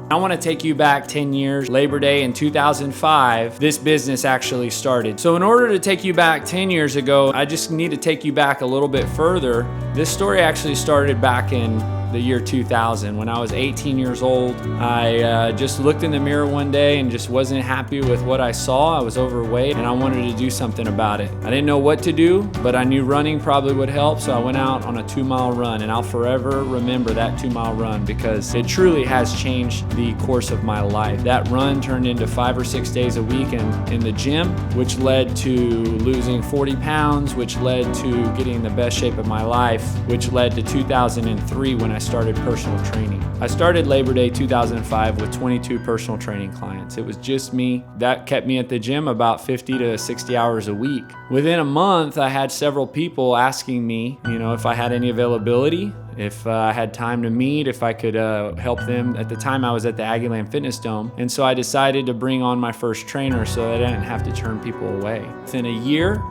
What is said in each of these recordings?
I want to take you back 10 years. Labor Day in 2005, this business actually started. So in order to take you back 10 years ago, I just need to take you back a little bit further. This story actually started back in the year 2000. When I was 18 years old, I just looked in the mirror one day and just wasn't happy with what I saw. I was overweight and I wanted to do something about it. I didn't know what to do, but I knew running probably would help, so I went out on a 2-mile run, and I'll forever remember that 2-mile run because it truly has changed the course of my life. That run turned into 5 or 6 days a week in the gym, which led to losing 40 pounds, which led to getting the best shape of my life, which led to 2003 when I started personal training. I started Labor Day 2005 with 22 personal training clients. It was just me. That kept me at the gym about 50 to 60 hours a week. Within a month, I had several people asking me, if I had any availability, if I had time to meet, if I could help them. At the time, I was at the Aggieland Fitness Dome, and so I decided to bring on my first trainer so that I didn't have to turn people away. Within a year,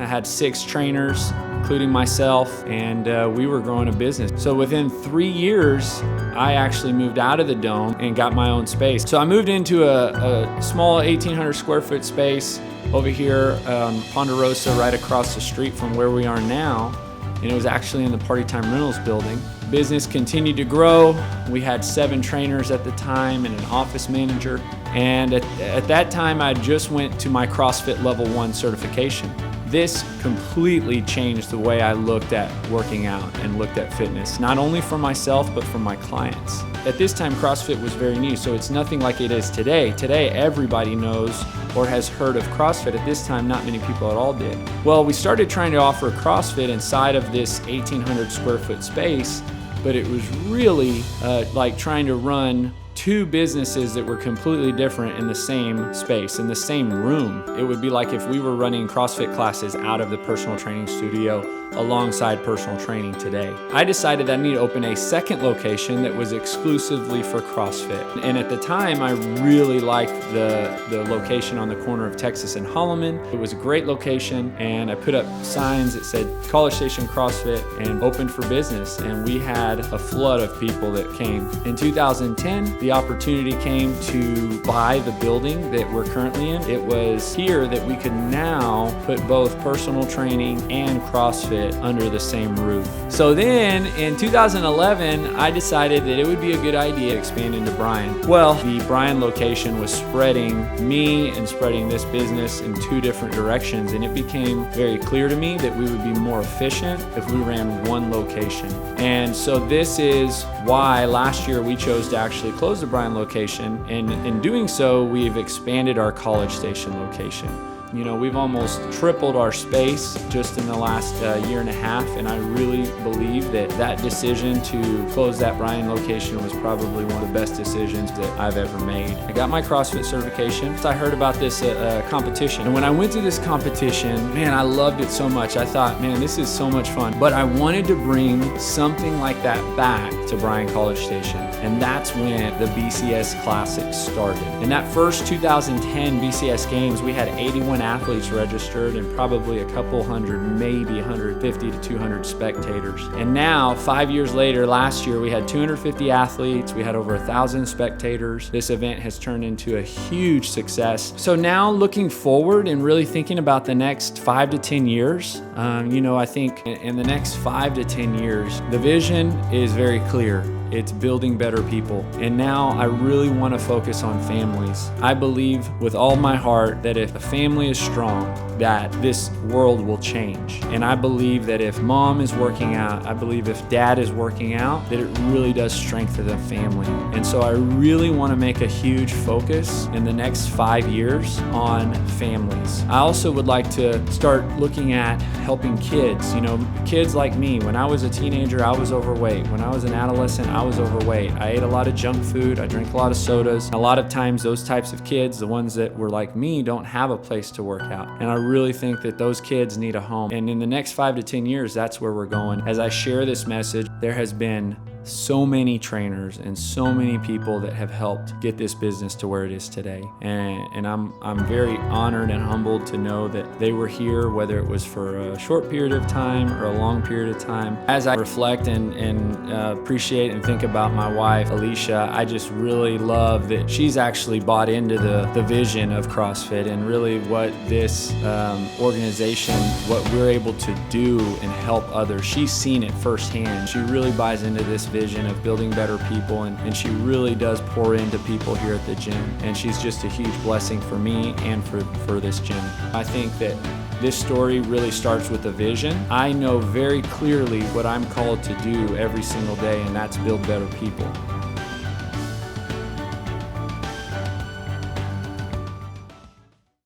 I had 6 trainers, including myself, and we were growing a business. So within 3 years, I actually moved out of the Dome and got my own space. So I moved into a small 1,800 square foot space over here on Ponderosa, right across the street from where we are now. And it was actually in the Party Time Rentals building. Business continued to grow. We had 7 trainers at the time and an office manager. And at that time, I just went to my CrossFit Level 1 certification. This completely changed the way I looked at working out and looked at fitness, not only for myself, but for my clients. At this time, CrossFit was very new, so it's nothing like it is today. Today, everybody knows or has heard of CrossFit. At this time, not many people at all did. Well, we started trying to offer CrossFit inside of this 1,800 square foot space, but it was really like trying to run 2 businesses that were completely different in the same space, in the same room. It would be like if we were running CrossFit classes out of the personal training studio alongside personal training today. I decided I need to open a second location that was exclusively for CrossFit. And at the time, I really liked the location on the corner of Texas and Holloman. It was a great location, and I put up signs that said College Station CrossFit and opened for business, and we had a flood of people that came. In 2010, the opportunity came to buy the building that we're currently in. It was here that we could now put both personal training and CrossFit under the same roof. So then in 2011, I decided that it would be a good idea to expand into Bryan. Well, the Bryan location was spreading me and spreading this business in 2 different directions, and it became very clear to me that we would be more efficient if we ran one location. And so this is why last year we chose to actually close the Bryan location, and in doing so, we've expanded our College Station location. We've almost tripled our space just in the last year and a half, and I really believe that decision to close that Bryan location was probably one of the best decisions that I've ever made. I got my CrossFit certification. I heard about this competition, and when I went to this competition, man, I loved it so much. I thought, man, this is so much fun, but I wanted to bring something like that back to Bryan College Station, and that's when the BCS Classic started. In that first 2010 BCS Games, we had 81 athletes registered and probably a couple hundred, maybe 150 to 200 spectators. And now, 5 years later, last year, we had 250 athletes, we had over 1,000 spectators. This event has turned into a huge success. So now looking forward and really thinking about the next 5 to 10 years, I think in the next 5 to 10 years, the vision is very clear. It's building better people. And now I really want to focus on families. I believe with all my heart that if a family is strong, that this world will change. And I believe that if mom is working out, I believe if dad is working out, that it really does strengthen the family. And so I really want to make a huge focus in the next 5 years on families. I also would like to start looking at helping kids. Kids like me. When I was a teenager, I was overweight. When I was an adolescent, I was overweight. I ate a lot of junk food. I drank a lot of sodas. A lot of times those types of kids, the ones that were like me, don't have a place to work out. And I really think that those kids need a home. And in the next 5 to 10 years, that's where we're going. As I share this message, there has been so many trainers and so many people that have helped get this business to where it is today. And I'm very honored and humbled to know that they were here, whether it was for a short period of time or a long period of time. As I reflect and appreciate and think about my wife, Alicia, I just really love that she's actually bought into the vision of CrossFit and really what this organization, what we're able to do and help others. She's seen it firsthand. She really buys into this vision of building better people, and she really does pour into people here at the gym. And she's just a huge blessing for me and for this gym. I think that this story really starts with a vision. I know very clearly what I'm called to do every single day, and that's build better people.